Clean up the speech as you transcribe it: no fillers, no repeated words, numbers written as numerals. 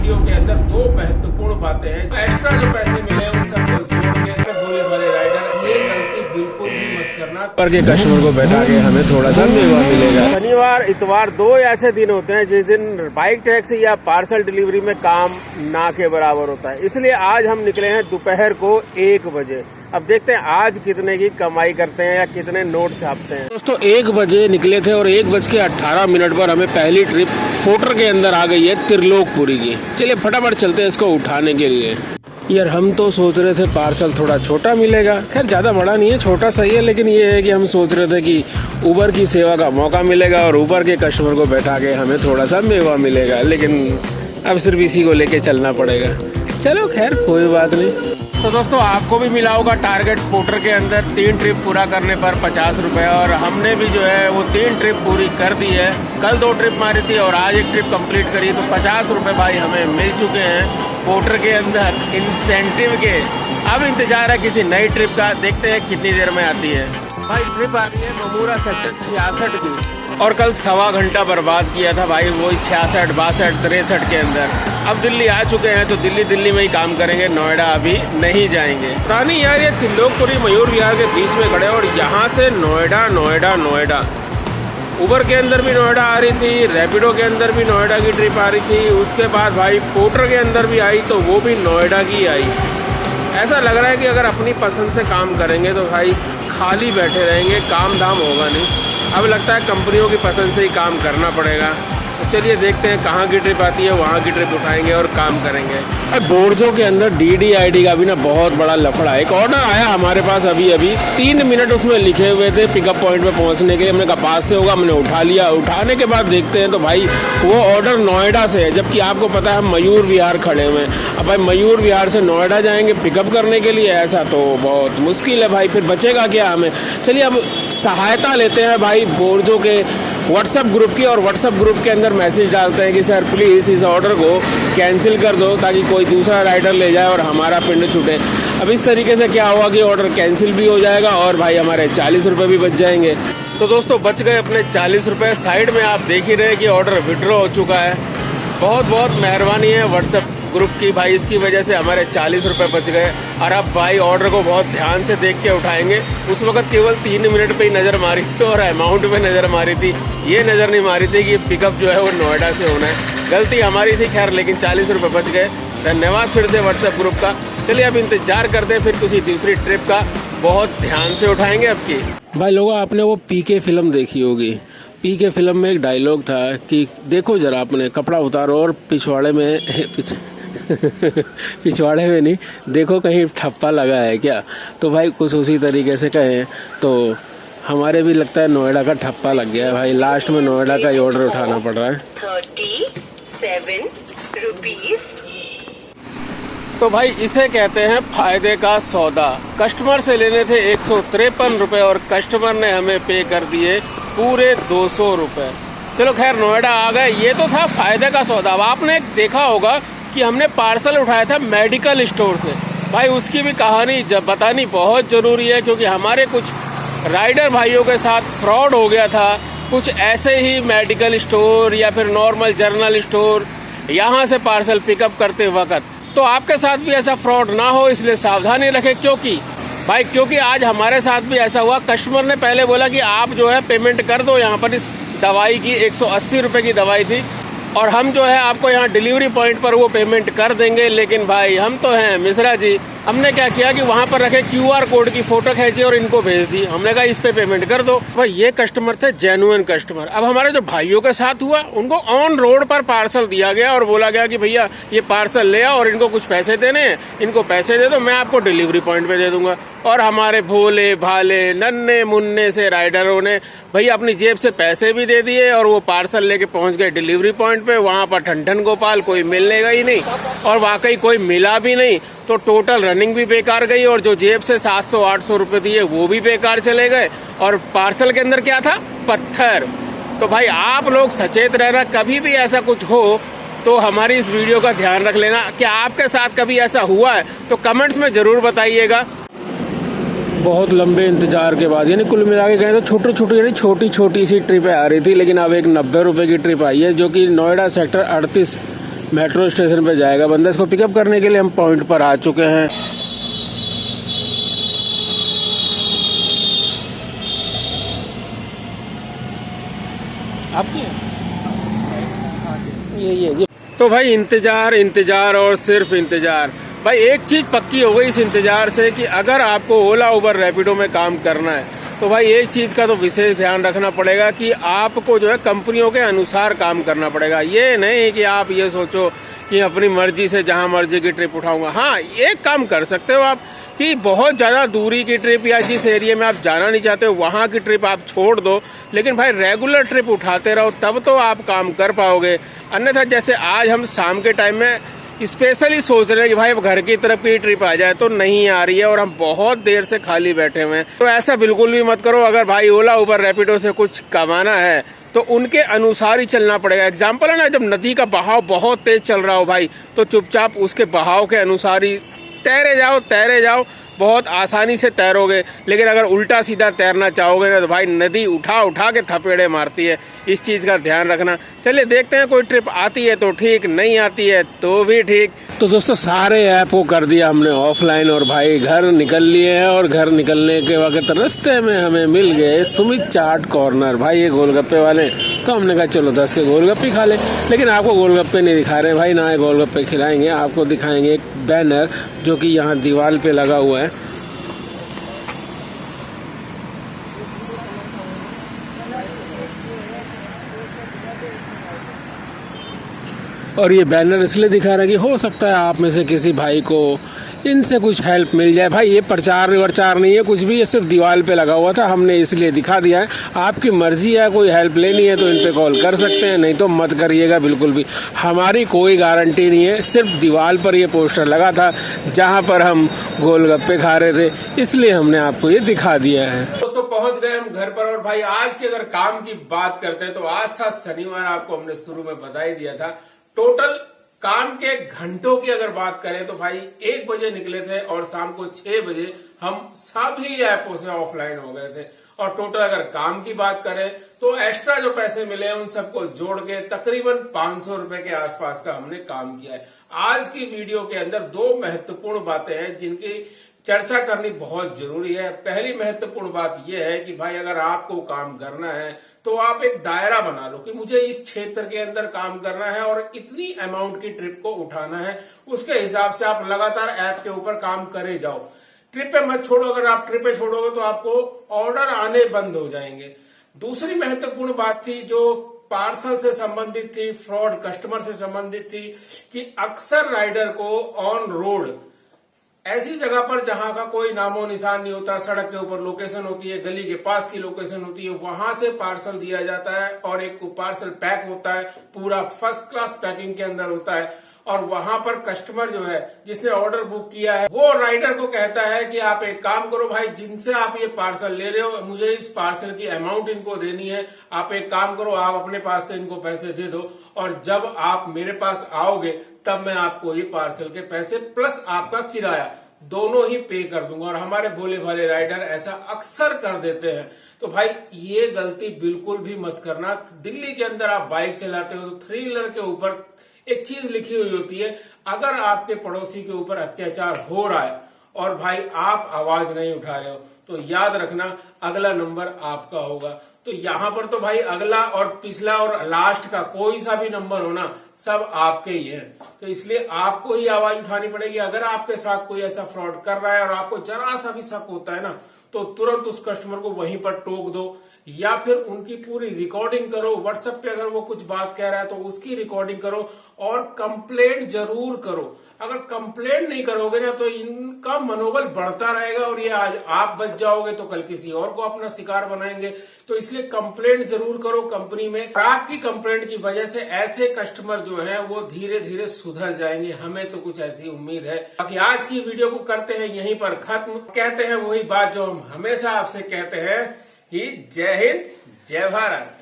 Video के अंदर दो महत्वपूर्ण बातें हैं। एक्स्ट्रा जो पैसे मिले उन सबको जोड़ के बोले वाले राइडर ये गलती बिल्कुल भी मत करना। पर के कस्टमर को बैठा के हमें थोड़ा सा मेवा मिलेगा। शनिवार इतवार दो ऐसे दिन होते हैं जिस दिन बाइक टैक्सी या पार्सल डिलीवरी में काम ना के बराबर होता है। इसलिए आज हम निकले हैं दोपहर को 1 बजे। अब देखते हैं आज कितने की कमाई करते हैं या कितने नोट छापते हैं। दोस्तों 1 बजे निकले थे और 1:18 पर हमें पहली ट्रिप पोर्टर के अंदर आ गई है त्रिलोकपुरी की। चलिए फटाफट चलते हैं इसको उठाने के लिए। यार हम तो सोच रहे थे पार्सल थोड़ा छोटा मिलेगा, खैर ज़्यादा बड़ा नहीं है, छोटा सही है। लेकिन ये है कि हम सोच रहे थे कि उबर की सेवा का मौका मिलेगा और उबर के कस्टमर को बैठा के हमें थोड़ा सा मेवा मिलेगा। लेकिन अब सिर्फ इसी को लेके चलना पड़ेगा। चलो खैर कोई बात नहीं। तो दोस्तों आपको भी मिला होगा टारगेट पोर्टर के अंदर 3 ट्रिप पूरा करने पर 50 रुपये, और हमने भी जो है वो 3 ट्रिप पूरी कर दी है। कल 2 ट्रिप मारी थी और आज 1 ट्रिप कंप्लीट करी, तो 50 रुपये भाई हमें मिल चुके हैं पोर्टर के अंदर इंसेंटिव के। अब इंतजार है किसी नई ट्रिप का, देखते हैं कितनी देर में आती है। भाई ट्रिप आ रही है ममूरा सेक्टर 66 की, और कल 1.25 घंटा बर्बाद किया था भाई वही 66, 62, 63 के अंदर। अब दिल्ली आ चुके हैं तो दिल्ली में ही काम करेंगे, नोएडा अभी नहीं जाएंगे। पता नहीं यार ये त्रिलोकपुरी मयूर विहार के बीच में खड़े और यहाँ से नोएडा उबर के अंदर भी नोएडा आ रही थी, रैपिडो के अंदर भी नोएडा की ट्रिप आ रही थी। उसके बाद भाई पोर्टर के अंदर भी आई तो वो भी नोएडा की आई। ऐसा लग रहा है कि अगर अपनी पसंद से काम करेंगे तो भाई खाली बैठे रहेंगे, काम धाम होगा नहीं। अब लगता है कंपनियों की पसंद से ही काम करना पड़ेगा। तो चलिए देखते हैं कहाँ की ट्रिप आती है, वहाँ की ट्रिप उठाएंगे और काम करेंगे। बोर्जो के अंदर DDID का भी ना बहुत बड़ा लफड़ा है। एक ऑर्डर आया हमारे पास अभी 3 मिनट उसमें लिखे हुए थे पिकअप पॉइंट पे पहुँचने के लिए। हमने कहा पास से होगा, हमने उठा लिया। उठाने के बाद देखते हैं तो भाई वो ऑर्डर नोएडा से है, जबकि आपको पता है हम मयूर विहार खड़े हुए हैं। अब भाई मयूर विहार से नोएडा जाएंगे पिकअप करने के लिए, ऐसा तो बहुत मुश्किल है भाई, फिर बचेगा क्या हमें। चलिए अब सहायता लेते हैं भाई बोर्जो के व्हाट्सएप ग्रुप की, और व्हाट्सएप ग्रुप के अंदर मैसेज डालते हैं कि सर प्लीज़ इस ऑर्डर को कैंसिल कर दो ताकि कोई दूसरा राइडर ले जाए और हमारा पिंड छूटे। अब इस तरीके से क्या होगा कि ऑर्डर कैंसिल भी हो जाएगा और भाई हमारे 40 रुपये भी बच जाएंगे। तो दोस्तों बच गए अपने 40 रुपये। साइड में आप देख ही रहे कि ऑर्डर विड्रॉ हो चुका है। बहुत बहुत मेहरबानी है व्हाट्सएप ग्रुप की भाई, इसकी वजह से हमारे 40 रुपये बच गए। और अब भाई ऑर्डर को बहुत ध्यान से देख के उठाएंगे। उस वक्त केवल 3 मिनट पे ही नज़र मारी थी और अमाउंट पे नज़र मारी थी, ये नज़र नहीं मारी थी कि पिकअप जो है वो नोएडा से होना है। गलती हमारी थी खैर, लेकिन 40 रुपये बच गए। धन्यवाद फिर से व्हाट्सएप ग्रुप का। चलिए अब इंतजार करते हैं फिर किसी दूसरी ट्रिप का, बहुत ध्यान से उठाएंगे अब की। भाई लोगों आपने वो PK फिल्म देखी होगी। PK फिल्म में एक डायलॉग था कि देखो जरा अपने कपड़ा उतारो और पिछवाड़े में पिछवाड़े में नहीं देखो कहीं ठप्पा लगा है क्या। तो भाई कुछ उसी तरीके से कहें तो हमारे भी लगता है नोएडा का ठप्पा लग गया है भाई। लास्ट में नोएडा का ही ऑर्डर उठाना पड़ रहा है। 37 रुपीस। तो भाई इसे कहते हैं फायदे का सौदा। कस्टमर से लेने थे 153 रुपये और कस्टमर ने हमें पे कर दिए पूरे 200 रुपये। चलो खैर नोएडा आ गए, ये तो था फायदे का सौदा। अब आपने देखा होगा कि हमने पार्सल उठाया था मेडिकल स्टोर से। भाई उसकी भी कहानी जब बतानी बहुत ज़रूरी है, क्योंकि हमारे कुछ राइडर भाइयों के साथ फ्रॉड हो गया था। कुछ ऐसे ही मेडिकल स्टोर या फिर नॉर्मल जनरल स्टोर यहाँ से पार्सल पिकअप करते वक्त, तो आपके साथ भी ऐसा फ्रॉड ना हो इसलिए सावधानी रखें। क्योंकि आज हमारे साथ भी ऐसा हुआ। कस्टमर ने पहले बोला कि आप जो है पेमेंट कर दो यहाँ पर इस दवाई की, 180 रुपये की दवाई थी, और हम जो है आपको यहाँ डिलीवरी पॉइंट पर वो पेमेंट कर देंगे। लेकिन भाई हम तो हैं मिश्रा जी, हमने क्या किया कि वहाँ पर रखे QR कोड की फोटो खींची और इनको भेज दी। हमने कहा इस पे पेमेंट कर दो। भाई ये कस्टमर थे जेन्युइन कस्टमर। अब हमारे जो भाइयों के साथ हुआ उनको ऑन रोड पर पार्सल दिया गया और बोला गया कि भैया ये पार्सल ले आओ और इनको कुछ पैसे देने हैं, इनको पैसे दे दो, मैं आपको डिलीवरी पॉइंट पे दे दूंगा। और हमारे भोले भाले नन्हे मुन्ने से राइडरों ने भैया अपनी जेब से पैसे भी दे दिए और वो पार्सल लेके पहुंच गए डिलीवरी पॉइंट पे। वहाँ पर ठन गोपाल कोई मिलने ही नहीं, और वाकई कोई मिला भी नहीं। तो टोटल रनिंग भी बेकार गई, और जो जेब से 700-800 रुपये दिए वो भी बेकार चले गए। और पार्सल के अंदर क्या था? पत्थर। तो भाई आप लोग सचेत रहना, कभी भी ऐसा कुछ हो तो हमारी इस वीडियो का ध्यान रख लेना। क्या आपके साथ कभी ऐसा हुआ है तो कमेंट्स में ज़रूर बताइएगा। बहुत लंबे इंतजार के बाद, यानी कुल मिला के कहें तो छोटी छोटी सी ट्रिप आ रही थी, लेकिन अब एक 90 रुपये की ट्रिप आई है जो कि नोएडा सेक्टर 38 मेट्रो स्टेशन पे जाएगा बंदा। इसको पिकअप करने के लिए हम पॉइंट पर आ चुके हैं। आपकी ये तो भाई इंतजार और सिर्फ इंतजार। भाई एक चीज पक्की हो गई इस इंतजार से कि अगर आपको ओला उबर रैपिडो में काम करना है तो भाई एक चीज का तो विशेष ध्यान रखना पड़ेगा कि आपको जो है कंपनियों के अनुसार काम करना पड़ेगा। ये नहीं कि आप ये सोचो कि अपनी मर्जी से जहां मर्जी की ट्रिप उठाऊंगा। हाँ, एक काम कर सकते हो आप कि बहुत ज्यादा दूरी की ट्रिप या जिस एरिया में आप जाना नहीं चाहते हो वहां की ट्रिप आप छोड़ दो, लेकिन भाई रेगुलर ट्रिप उठाते रहो, तब तो आप काम कर पाओगे। अन्यथा जैसे आज हम शाम के टाइम में स्पेशली सोच रहे हैं कि भाई अब घर की तरफ की ट्रिप आ जाए, तो नहीं आ रही है और हम बहुत देर से खाली बैठे हुए हैं। तो ऐसा बिल्कुल भी मत करो। अगर भाई ओला उबर रैपिडो से कुछ कमाना है तो उनके अनुसार ही चलना पड़ेगा। एग्जाम्पल है ना, जब नदी का बहाव बहुत तेज चल रहा हो भाई, तो चुपचाप उसके बहाव के अनुसार ही तैरे जाओ, बहुत आसानी से तैरोगे। लेकिन अगर उल्टा सीधा तैरना चाहोगे ना तो भाई नदी उठा के थपेड़े मारती है। इस चीज का ध्यान रखना। चलिए देखते हैं, कोई ट्रिप आती है तो ठीक, नहीं आती है तो भी ठीक। तो दोस्तों सारे ऐप को कर दिया हमने ऑफलाइन और भाई घर निकल लिए हैं। और घर निकलने के वक्त रास्ते में हमें मिल गए सुमित चाट कॉर्नर। भाई ये गोलगप्पे वाले, तो हमने कहा चलो 10 के गोलगप्पे खा ले। लेकिन आपको गोलगप्पे नहीं दिखा रहे भाई, ना ये गोलगप्पे खिलाएंगे, आपको दिखाएंगे एक बैनर जो कि यहाँ दीवार पे लगा हुआ है। और ये बैनर इसलिए दिखा रहा है कि हो सकता है आप में से किसी भाई को इनसे कुछ हेल्प मिल जाए। भाई ये प्रचार नहीं है कुछ भी, ये सिर्फ दीवार पे लगा हुआ था, हमने इसलिए दिखा दिया है। आपकी मर्जी है, कोई हेल्प लेनी है तो इन पे कॉल कर सकते हैं, नहीं तो मत करिएगा बिल्कुल भी। हमारी कोई गारंटी नहीं है, सिर्फ दीवार पर ये पोस्टर लगा था जहाँ पर हम गोलगप्पे खा रहे थे, इसलिए हमने आपको ये दिखा दिया है। दोस्तों पहुंच गए हम घर पर। और भाई आज के अगर काम की बात करते हैं तो आज था शनिवार, आपको हमने शुरू में बता ही दिया था। टोटल काम के घंटों की अगर बात करें तो भाई 1 बजे निकले थे और शाम को 6 बजे हम सभी ऐपों से ऑफलाइन हो गए थे। और टोटल अगर काम की बात करें तो एक्स्ट्रा जो पैसे मिले उन सबको जोड़ के तकरीबन 500 रुपए के आसपास का हमने काम किया है। आज की वीडियो के अंदर 2 महत्वपूर्ण बातें हैं जिनकी चर्चा करनी बहुत जरूरी है। पहली महत्वपूर्ण बात यह है कि भाई अगर आपको काम करना है तो आप एक दायरा बना लो कि मुझे इस क्षेत्र के अंदर काम करना है और इतनी अमाउंट की ट्रिप को उठाना है। उसके हिसाब से आप लगातार ऐप के ऊपर काम करे जाओ। ट्रिप पे मत छोड़ो। अगर आप ट्रिप पे छोड़ोगे तो आपको ऑर्डर आने बंद हो जाएंगे। दूसरी महत्वपूर्ण बात थी जो पार्सल से संबंधित थी, फ्रॉड कस्टमर से संबंधित थी, कि अक्सर राइडर को ऑन रोड ऐसी जगह पर जहां का कोई नामो निशान नहीं होता, सड़क के ऊपर लोकेशन होती है, गली के पास की लोकेशन होती है, वहां से पार्सल दिया जाता है और एक पार्सल पैक होता है, पूरा फर्स्ट क्लास पैकिंग के अंदर होता है। और वहां पर कस्टमर जो है जिसने ऑर्डर बुक किया है वो राइडर को कहता है कि आप एक काम करो भाई, जिनसे आप ये पार्सल ले रहे हो मुझे इस पार्सल की अमाउंट इनको देनी है, आप एक काम करो, आप अपने पास से इनको पैसे दे दो और जब आप मेरे पास आओगे तब मैं आपको ये पार्सल के पैसे प्लस आपका किराया दोनों ही पे कर दूंगा। और हमारे भोले भाले राइडर ऐसा अक्सर कर देते हैं। तो भाई ये गलती बिल्कुल भी मत करना। दिल्ली के अंदर आप बाइक चलाते हो तो 3 व्हीलर के ऊपर एक चीज लिखी हुई होती है, अगर आपके पड़ोसी के ऊपर अत्याचार हो रहा है और भाई आप आवाज नहीं उठा रहे हो तो याद रखना अगला नंबर आपका होगा। तो यहाँ पर तो भाई अगला और पिछला और लास्ट का कोई सा भी नंबर हो ना, सब आपके ही है। तो इसलिए आपको ही आवाज उठानी पड़ेगी। अगर आपके साथ कोई ऐसा फ्रॉड कर रहा है और आपको जरा सा भी शक होता है ना, तो तुरंत उस कस्टमर को वहीं पर टोक दो या फिर उनकी पूरी रिकॉर्डिंग करो। व्हाट्सएप पे अगर वो कुछ बात कह रहा है तो उसकी रिकॉर्डिंग करो और कंप्लेंट जरूर करो। अगर कंप्लेंट नहीं करोगे ना तो इनका मनोबल बढ़ता रहेगा और ये आज आप बच जाओगे तो कल किसी और को अपना शिकार बनाएंगे। तो इसलिए कंप्लेंट जरूर करो कंपनी में। आपकी कंप्लेंट की वजह से ऐसे कस्टमर जो हैं वो धीरे धीरे सुधर जाएंगे, हमें तो कुछ ऐसी उम्मीद है। बाकी आज की वीडियो को करते हैं यहीं पर खत्म। कहते हैं वही बात जो हम हमेशा आपसे कहते हैं कि जय हिंद, जय भारत।